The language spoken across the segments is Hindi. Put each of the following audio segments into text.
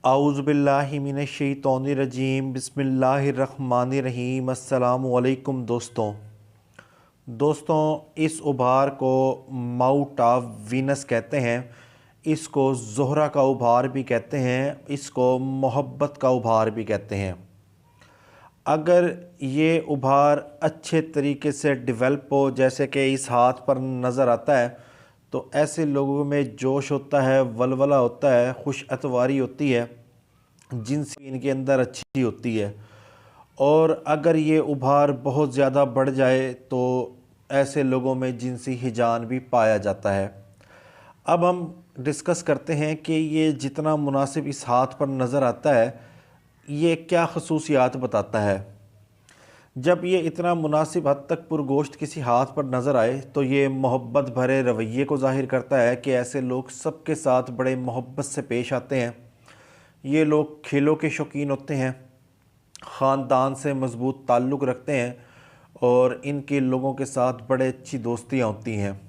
आऊज़ुबिल्लाहि मिनश्शैतानिर्रजीम बिस्मिल्लाहिर्रहमानिर्रहीम। अस्सलामु अलैकुम दोस्तों, इस उभार को माउट ऑफ वीनस कहते हैं। इसको ज़ोहरा का उभार भी कहते हैं, इसको मोहब्बत का उभार भी कहते हैं। अगर ये उभार अच्छे तरीके से डेवलप हो, जैसे कि इस हाथ पर नज़र आता है, तो ऐसे लोगों में जोश होता है, वलवला होता है, खुश अतवारी होती है, जिनसी इनके अंदर अच्छी होती है। और अगर ये उभार बहुत ज़्यादा बढ़ जाए तो ऐसे लोगों में जिनसी हिजान भी पाया जाता है। अब हम डिस्कस करते हैं कि ये जितना मुनासिब इस हाथ पर नज़र आता है, ये क्या खसूसियात बताता है। जब ये इतना मुनासिब हद तक पुरगोश्त किसी हाथ पर नज़र आए तो ये मोहब्बत भरे रवैये को ज़ाहिर करता है कि ऐसे लोग सबके साथ बड़े मोहब्बत से पेश आते हैं। ये लोग खेलों के शौकीन होते हैं, ख़ानदान से मज़बूत ताल्लुक़ रखते हैं और इनके लोगों के साथ बड़े अच्छी दोस्तियाँ होती हैं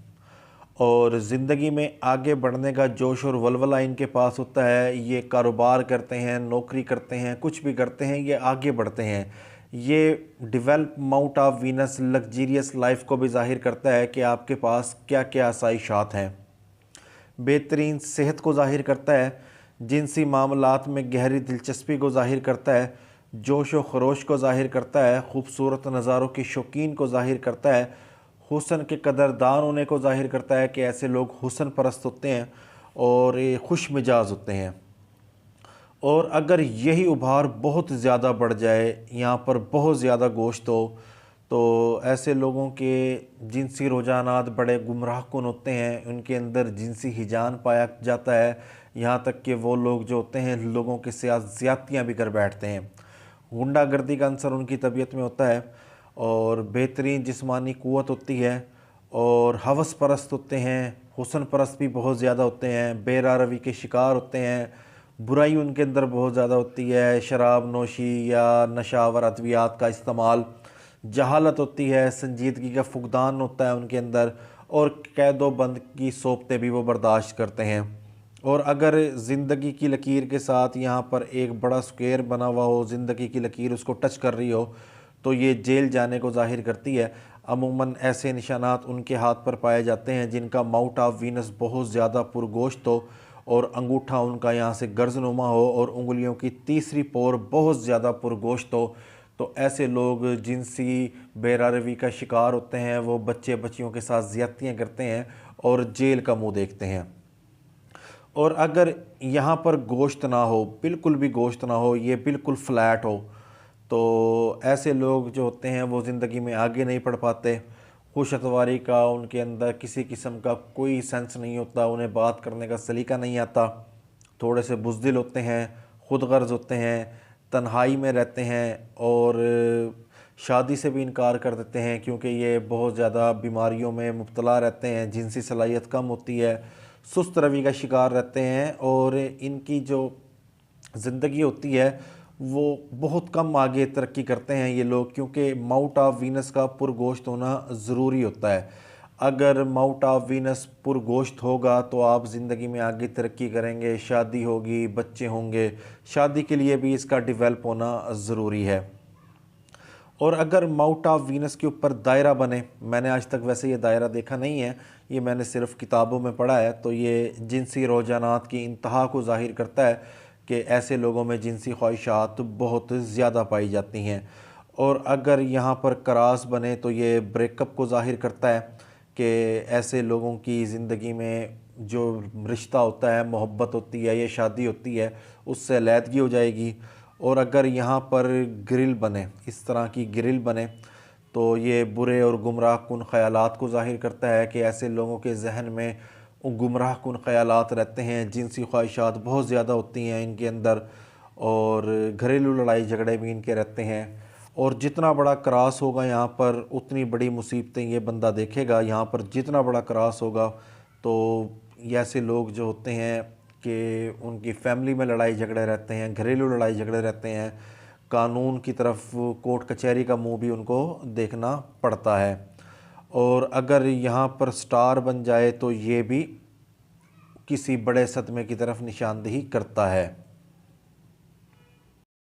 और ज़िंदगी में आगे बढ़ने का जोश और वलवला इनके पास होता है। ये कारोबार करते हैं, नौकरी करते हैं, कुछ भी करते हैं, ये आगे बढ़ते हैं। ये develop mouth of Venus luxurious life को भी ज़ाहिर करता है कि आपके पास क्या क्या आसाइशात हैं। बेहतरीन सेहत को ज़ाहिर करता है, जिनसी मामलात में गहरी दिलचस्पी को ज़ाहिर करता है, जोश व खरोश को ज़ाहिर करता है, खूबसूरत नज़ारों की शौकीन को ज़ाहिर करता है, हुस्न के कदरदान होने को ज़ाहिर करता है कि ऐसे लोग हुस्न परस्त होते हैं और खुश मिजाज होते हैं। और अगर यही उभार बहुत ज़्यादा बढ़ जाए, यहाँ पर बहुत ज़्यादा गोश्त हो, तो ऐसे लोगों के जिनसी रुझानात बड़े गुमराहकुन होते हैं, उनके अंदर जिनसी हिजान पाया जाता है। यहाँ तक कि वो लोग जो होते हैं लोगों के साथ ज़्यादतियाँ भी कर बैठते हैं। गुंडागर्दी का अंसर उनकी तबीयत में होता है और बेहतरीन जिस्मानी क़ुव्वत होती है और हवस परस्त होते हैं, हुस्न परस्त भी बहुत ज़्यादा होते हैं, बेरारवी के शिकार होते हैं, बुराई उनके अंदर बहुत ज़्यादा होती है, शराब नोशी या नशावर अद्वियात का इस्तेमाल, जहालत होती है, संजीदगी का फुकदान होता है उनके अंदर और कैदो बंद की सोबतें भी वो बर्दाश्त करते हैं। और अगर ज़िंदगी की लकीर के साथ यहाँ पर एक बड़ा स्क्वायर बना हुआ हो, ज़िंदगी की लकीर उसको टच कर रही हो, तो ये जेल जाने को ज़ाहिर करती है। अमूमन ऐसे निशानात उनके हाथ पर पाए जाते हैं जिनका माउट ऑफ वीनस बहुत ज़्यादा पुरगोश्त हो और अंगूठा उनका यहाँ से गर्जनुमा हो और उंगलियों की तीसरी पोर बहुत ज़्यादा पुरगोश्त हो। तो ऐसे लोग जिनसी बेरारवी का शिकार होते हैं, वो बच्चे बच्चियों के साथ ज़्यादतियाँ करते हैं और जेल का मुँह देखते हैं। और अगर यहाँ पर गोश्त ना हो, बिल्कुल भी गोश्त ना हो, ये बिल्कुल फ्लैट हो, तो ऐसे लोग जो होते हैं वो ज़िंदगी में आगे नहीं बढ़ पाते। खुशअतवारी का उनके अंदर किसी किस्म का कोई सेंस नहीं होता, उन्हें बात करने का सलीका नहीं आता, थोड़े से बुज़दिल होते हैं, ख़ुदगर्ज़ होते हैं, तन्हाई में रहते हैं और शादी से भी इनकार कर देते हैं क्योंकि ये बहुत ज़्यादा बीमारियों में मुब्तला रहते हैं, जिनसी सलाहियत कम होती है, सुस्त रवि का शिकार रहते हैं और इनकी जो ज़िंदगी होती है वो बहुत कम आगे तरक्की करते हैं ये लोग, क्योंकि माउट ऑफ वीनस का पुरगोश्त होना ज़रूरी होता है। अगर माउट ऑफ वीनस पुरगोश्त होगा तो आप ज़िंदगी में आगे तरक्की करेंगे, शादी होगी, बच्चे होंगे, शादी के लिए भी इसका डेवलप होना ज़रूरी है। और अगर माउट ऑफ वीनस के ऊपर दायरा बने, मैंने आज तक वैसे ये दायरा देखा नहीं है, ये मैंने सिर्फ़ किताबों में पढ़ा है, तो ये जिनसी रुझानात की इंतहा को ज़ाहिर करता है कि ऐसे लोगों में जिनसी ख्वाहिशात बहुत ज़्यादा पाई जाती हैं। और अगर यहाँ पर करास बने तो ये ब्रेकअप को ज़ाहिर करता है कि ऐसे लोगों की ज़िंदगी में जो रिश्ता होता है, मोहब्बत होती है, ये शादी होती है, उससे अलहदगी हो जाएगी। और अगर यहाँ पर ग्रिल बने, इस तरह की ग्रिल बने, तो ये बुरे और गुमराह कुन ख़यालात को ज़ाहिर करता है कि ऐसे लोगों के जहन में गुमराह कुन ख़यालात रहते हैं, जिनसी ख्वाहिशात बहुत ज़्यादा होती हैं इनके अंदर और घरेलू लड़ाई झगड़े भी इनके रहते हैं। और जितना बड़ा क्रास होगा यहाँ पर उतनी बड़ी मुसीबतें ये बंदा देखेगा। यहाँ पर जितना बड़ा क्रास होगा तो ऐसे लोग जो होते हैं कि उनकी फैमिली में लड़ाई झगड़े रहते हैं, घरेलू लड़ाई झगड़े रहते हैं, कानून की तरफ, कोर्ट कचहरी का मुंह भी उनको देखना पड़ता है। और अगर यहाँ पर स्टार बन जाए तो ये भी किसी बड़े सदमे की तरफ निशानदेही करता है।